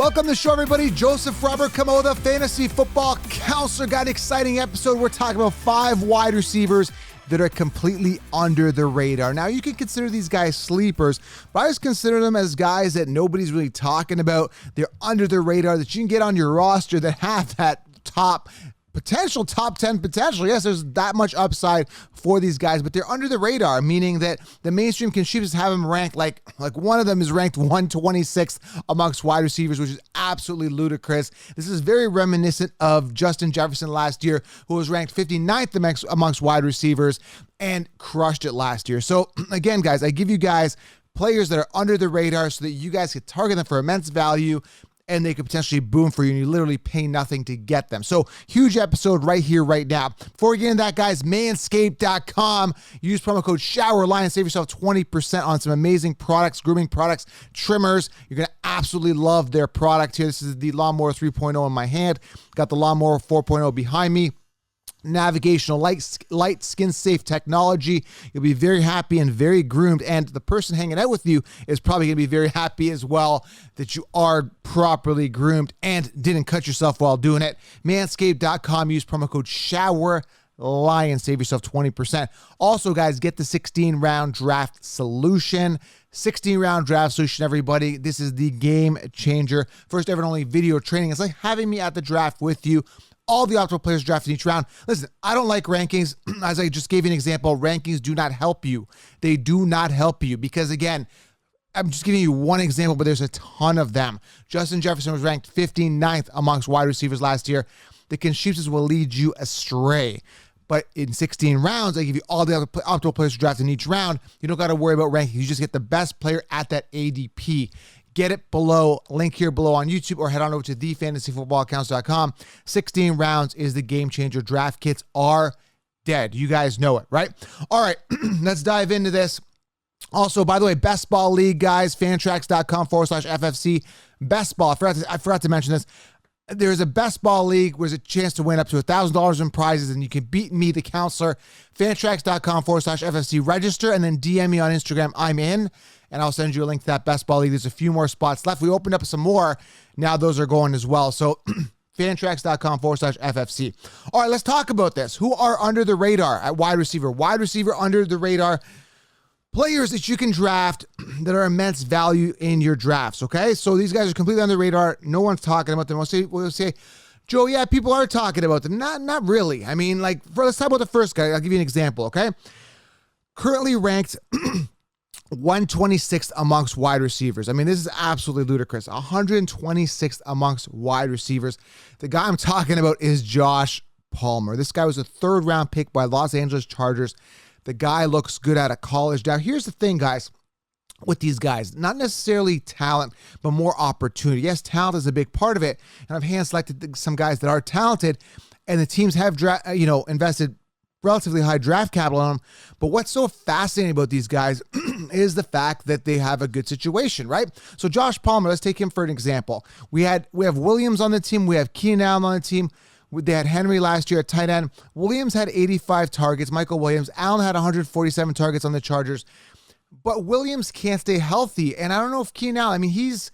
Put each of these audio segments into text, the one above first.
Welcome to the show, everybody. Joseph Robert Camo, the fantasy football counselor. Got an exciting episode. We're talking about 5 wide receivers that are completely under the radar. Now, you can consider these guys sleepers, but I just consider them as guys that nobody's really talking about. They're under the radar that you can get on your roster that have that top 10 potential. Yes, there's that much upside for these guys, but they're under the radar, meaning that the mainstream can just have them ranked like one of them is ranked 126th amongst wide receivers, which is absolutely ludicrous. This is very reminiscent of Justin Jefferson last year, who was ranked 59th amongst wide receivers and crushed it last year. So again, guys, I give you guys players that are under the radar so that you guys can target them for immense value, and they could potentially boom for you, and you literally pay nothing to get them. So, huge episode right here, right now. Before we get into that, guys, manscaped.com. Use promo code SHOWERLION and save yourself 20% on some amazing products, grooming products, trimmers. You're going to absolutely love their product here. This is the Lawnmower 3.0 in my hand. Got the Lawnmower 4.0 behind me. Navigational light skin safe technology. You'll be very happy and very groomed, and the person hanging out with you is probably going to be very happy as well that you are properly groomed and didn't cut yourself while doing it. Manscaped.com. Use promo code SHOWERLION. Save yourself 20%. Also, guys, get the 16-round draft solution. 16-round draft solution, everybody. This is the game changer. First ever and only video training. It's like having me at the draft with you. All the optimal players drafted each round. Listen, I don't like rankings. As I just gave you an example, rankings do not help you. They do not help you because, again, I'm just giving you one example, but there's a ton of them. Justin Jefferson was ranked 59th amongst wide receivers last year. The consensus will lead you astray. But in 16 rounds, I give you all the optimal players drafted in each round. You don't got to worry about rankings. You just get the best player at that ADP. Get it below, link here below on YouTube, or head on over to thefantasyfootballaccounts.com. 16 rounds is the game changer. Draft kits are dead. You guys know it, right? All right, let's dive into this. Also, by the way, Best Ball League, guys, fantrax.com/FFC. Best Ball, I forgot to mention this. There's a Best Ball League where there's a chance to win up to $1,000 in prizes, and you can beat me, the counselor. Fantrax.com/FFC. Register and then DM me on Instagram. I'm in, and I'll send you a link to that Best Ball League. There's a few more spots left. We opened up some more. Now those are going as well. So fantrax.com/FFC. All right, let's talk about this. Who are under the radar at wide receiver? Wide receiver under the radar. Players that you can draft that are immense value in your drafts, okay? So these guys are completely under the radar. No one's talking about them. We'll say, Joe, yeah, people are talking about them. Not really. I mean, let's talk about the first guy. I'll give you an example, okay? Currently ranked 126th amongst wide receivers. I mean, this is absolutely ludicrous. 126th amongst wide receivers. The guy I'm talking about is Josh Palmer. This guy was a 3rd-round pick by Los Angeles Chargers. The guy looks good out of college. Now, here's the thing, guys, with these guys. Not necessarily talent, but more opportunity. Yes, talent is a big part of it, and I've hand-selected some guys that are talented, and the teams have invested relatively high draft capital on them. But what's so fascinating about these guys is the fact that they have a good situation, right? So Josh Palmer, let's take him for an example. We have Williams on the team. We have Keenan Allen on the team. They had Henry last year at tight end. Williams had 85 targets. Michael Williams. Allen had 147 targets on the Chargers. But Williams can't stay healthy. And I don't know if Keenan Allen, I mean, he's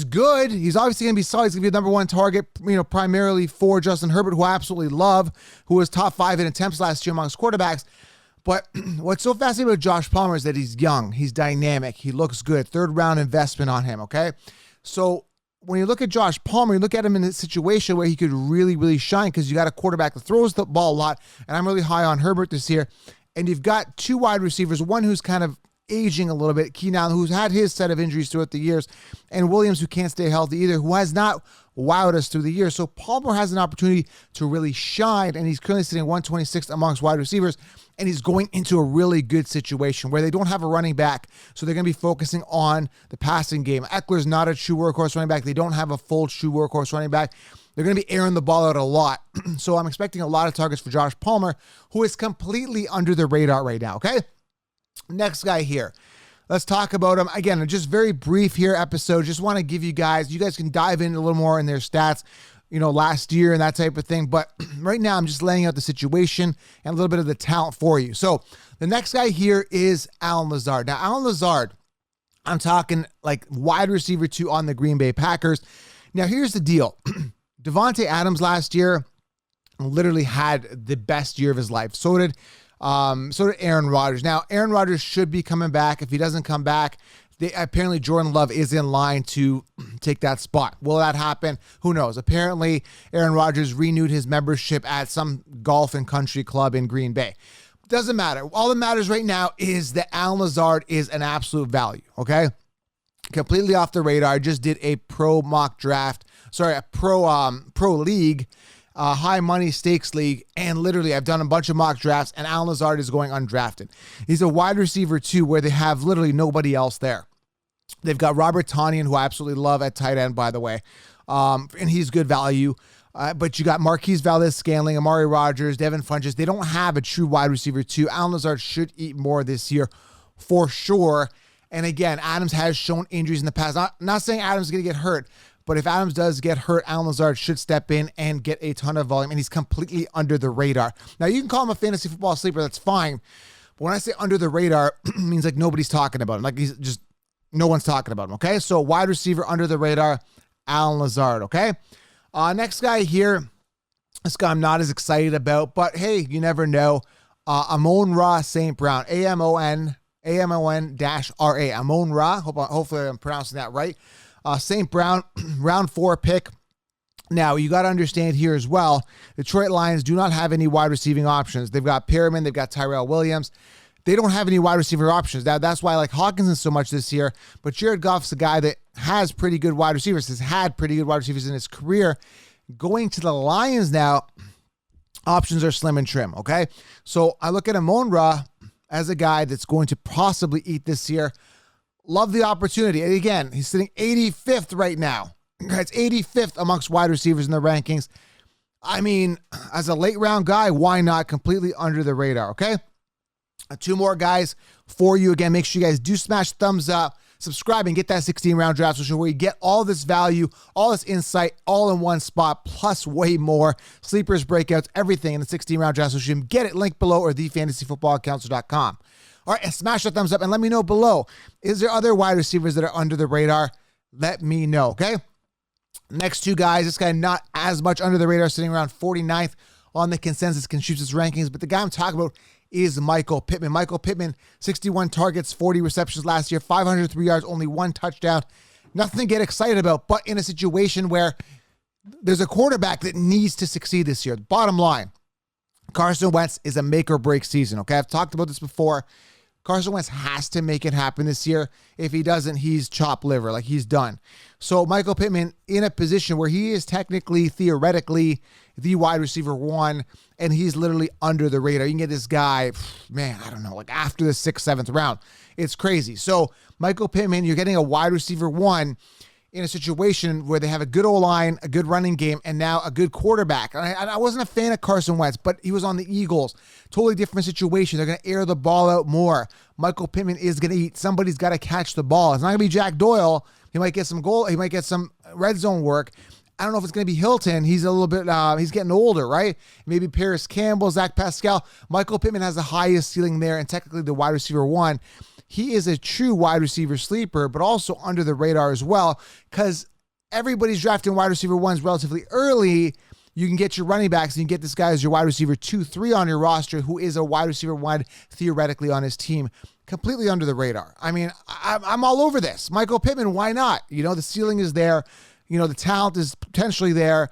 good. He's obviously going to be solid. He's going to be the number 1 target, primarily for Justin Herbert, who I absolutely love, who was top 5 in attempts last year amongst quarterbacks. But what's so fascinating about Josh Palmer is that he's young. He's dynamic. He looks good. 3rd-round investment on him, okay? So when you look at Josh Palmer, you look at him in a situation where he could really, really shine because you got a quarterback that throws the ball a lot, and I'm really high on Herbert this year, and you've got 2 wide receivers, one who's kind of aging a little bit, Keenan Allen, who's had his set of injuries throughout the years, and Williams, who can't stay healthy either, who has not wowed us through the years. So Palmer has an opportunity to really shine, and he's currently sitting 126th amongst wide receivers, and he's going into a really good situation where they don't have a running back, so they're going to be focusing on the passing game. Eckler's not a true workhorse running back. They don't have a full true workhorse running back. They're going to be airing the ball out a lot. So I'm expecting a lot of targets for Josh Palmer, who is completely under the radar right now, okay? Next guy here. Let's talk about him. Again, just very brief here episode. Just want to give you guys can dive in a little more in their stats, last year and that type of thing. But right now I'm just laying out the situation and a little bit of the talent for you. So the next guy here is Allen Lazard. Now, Allen Lazard, I'm talking like wide receiver 2 on the Green Bay Packers. Now, here's the deal. Devontae Adams last year literally had the best year of his life. So did Aaron Rodgers. Now, Aaron Rodgers should be coming back. If he doesn't come back, apparently Jordan Love is in line to take that spot. Will that happen? Who knows? Apparently, Aaron Rodgers renewed his membership at some golf and country club in Green Bay. Doesn't matter. All that matters right now is that Allen Lazard is an absolute value, okay? Completely off the radar. I just did a pro league, high money stakes league, and literally I've done a bunch of mock drafts, and Allen Lazard is going undrafted. He's a wide receiver 2 where they have literally nobody else there. They've got Robert Tonyan, who I absolutely love at tight end, by the way, and he's good value. But you got Marquise Valdes-Scantling, Amari Rodgers, Devin Funchess. They don't have a true wide receiver 2. Allen Lazard should eat more this year for sure. And again, Adams has shown injuries in the past. Not saying Adams is going to get hurt, but if Adams does get hurt, Allen Lazard should step in and get a ton of volume, and he's completely under the radar. Now, you can call him a fantasy football sleeper. That's fine. But when I say under the radar, it means like nobody's talking about him. Like he's just, no one's talking about him, okay? So wide receiver under the radar, Allen Lazard, okay? Next guy here, this guy I'm not as excited about, but hey, you never know. Amon-Ra St. Brown, Amon-Ra, Amon-Ra. Hopefully I'm pronouncing that right. St. Brown, round 4 pick. Now, you got to understand here as well, Detroit Lions do not have any wide receiving options. They've got Pittman, they've got Tyrell Williams. They don't have any wide receiver options. That's why I like Hawkinson so much this year. But Jared Goff's a guy that has pretty good wide receivers, has had pretty good wide receivers in his career. Going to the Lions now, options are slim and trim, okay? So I look at Amon-Ra as a guy that's going to possibly eat this year. Love the opportunity. And again, he's sitting 85th right now. It's 85th amongst wide receivers in the rankings. I mean, as a late round guy, why not? Completely under the radar, okay? 2 more guys for you. Again, make sure you guys do smash thumbs up, subscribe, and get that 16-round draft session where you get all this value, all this insight, all in one spot, plus way more. Sleepers, breakouts, everything in the 16-round draft session. Get it, link below, or thefantasyfootballcounselor.com. All right, and smash that thumbs up and let me know below. Is there other wide receivers that are under the radar? Let me know, okay? Next 2 guys, this guy not as much under the radar, sitting around 49th on the consensus consensus rankings, but the guy I'm talking about is Michael Pittman. Michael Pittman, 61 targets, 40 receptions last year, 503 yards, only 1 touchdown. Nothing to get excited about, but in a situation where there's a quarterback that needs to succeed this year. Bottom line, Carson Wentz is a make or break season, okay? I've talked about this before. Carson Wentz has to make it happen this year. If he doesn't, he's chopped liver, like he's done. So Michael Pittman in a position where he is technically, theoretically, the wide receiver 1, and he's literally under the radar. You can get this guy, man, I don't know, like after the 6th, 7th round. It's crazy. So Michael Pittman, you're getting a wide receiver 1 in a situation where they have a good O-line, a good running game, and now a good quarterback. I wasn't a fan of Carson Wentz, but he was on the Eagles. Totally different situation. They're going to air the ball out more. Michael Pittman is going to eat. Somebody's got to catch the ball. It's not going to be Jack Doyle. He might get some goal. He might get some red zone work. I don't know if it's going to be Hilton. He's a little bit, he's getting older, right? Maybe Paris Campbell, Zach Pascal. Michael Pittman has the highest ceiling there, and technically the wide receiver 1. He is a true wide receiver sleeper, but also under the radar as well, because everybody's drafting wide receiver 1s relatively early. You can get your running backs, and you can get this guy as your wide receiver 2, 3 on your roster, who is a wide receiver 1 theoretically on his team. Completely under the radar. I mean, I'm all over this. Michael Pittman, why not? You know, the ceiling is there. You know, the talent is potentially there.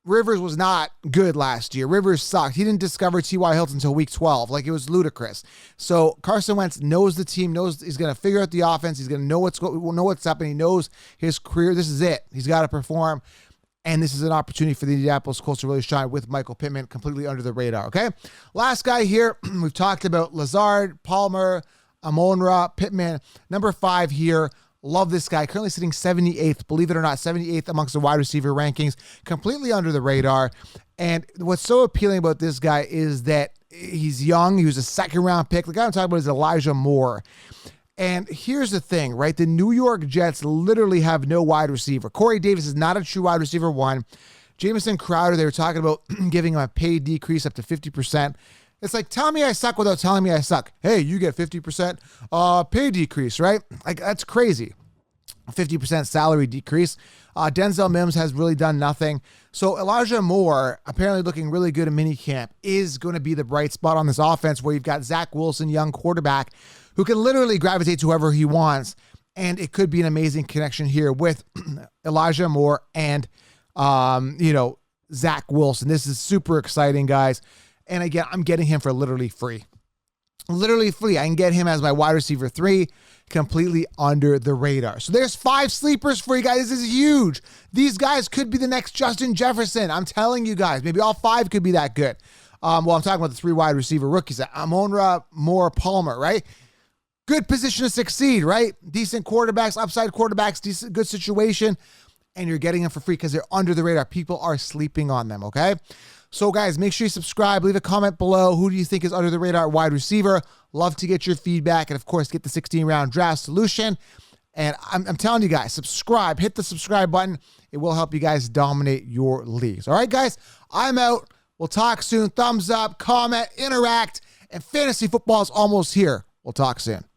Rivers was not good last year. Rivers sucked. He didn't discover T.Y. Hilton until week 12. Like, it was ludicrous. So Carson Wentz knows the team, knows he's going to figure out the offense. He's going to know what's up, and he knows his career. This is it. He's got to perform. And this is an opportunity for the Indianapolis Colts to really shine with Michael Pittman completely under the radar, okay? Last guy here, we've talked about Lazard, Palmer, Amon-Ra, Pittman. Number 5 here, love this guy. Currently sitting 78th, believe it or not, 78th amongst the wide receiver rankings, completely under the radar. And what's so appealing about this guy is that he's young. He was a 2nd-round pick. The guy I'm talking about is Elijah Moore. And here's the thing, right? The New York Jets literally have no wide receiver. Corey Davis is not a true wide receiver 1. Jamison Crowder, they were talking about giving him a pay decrease up to 50%. It's like, tell me I suck without telling me I suck. Hey, you get 50% pay decrease, right? Like, that's crazy. 50% salary decrease. Denzel Mims has really done nothing. So Elijah Moore, apparently looking really good in minicamp, is going to be the bright spot on this offense where you've got Zach Wilson, young quarterback, who can literally gravitate to whoever he wants. And it could be an amazing connection here with Elijah Moore and, Zach Wilson. This is super exciting, guys. And again, I'm getting him for literally free. Literally free. I can get him as my wide receiver 3, completely under the radar. So there's 5 sleepers for you guys. This is huge. These guys could be the next Justin Jefferson. I'm telling you guys, maybe all 5 could be that good. I'm talking about the 3 wide receiver rookies. Amon-Ra, Moore, Palmer, right? Good position to succeed, right? Decent quarterbacks, upside quarterbacks, decent, good situation. And you're getting them for free because they're under the radar. People are sleeping on them, okay? So, guys, make sure you subscribe. Leave a comment below. Who do you think is under the radar wide receiver? Love to get your feedback. And, of course, get the 16-round draft solution. And I'm telling you guys, subscribe. Hit the subscribe button. It will help you guys dominate your leagues. All right, guys? I'm out. We'll talk soon. Thumbs up, comment, interact. And fantasy football is almost here. We'll talk soon.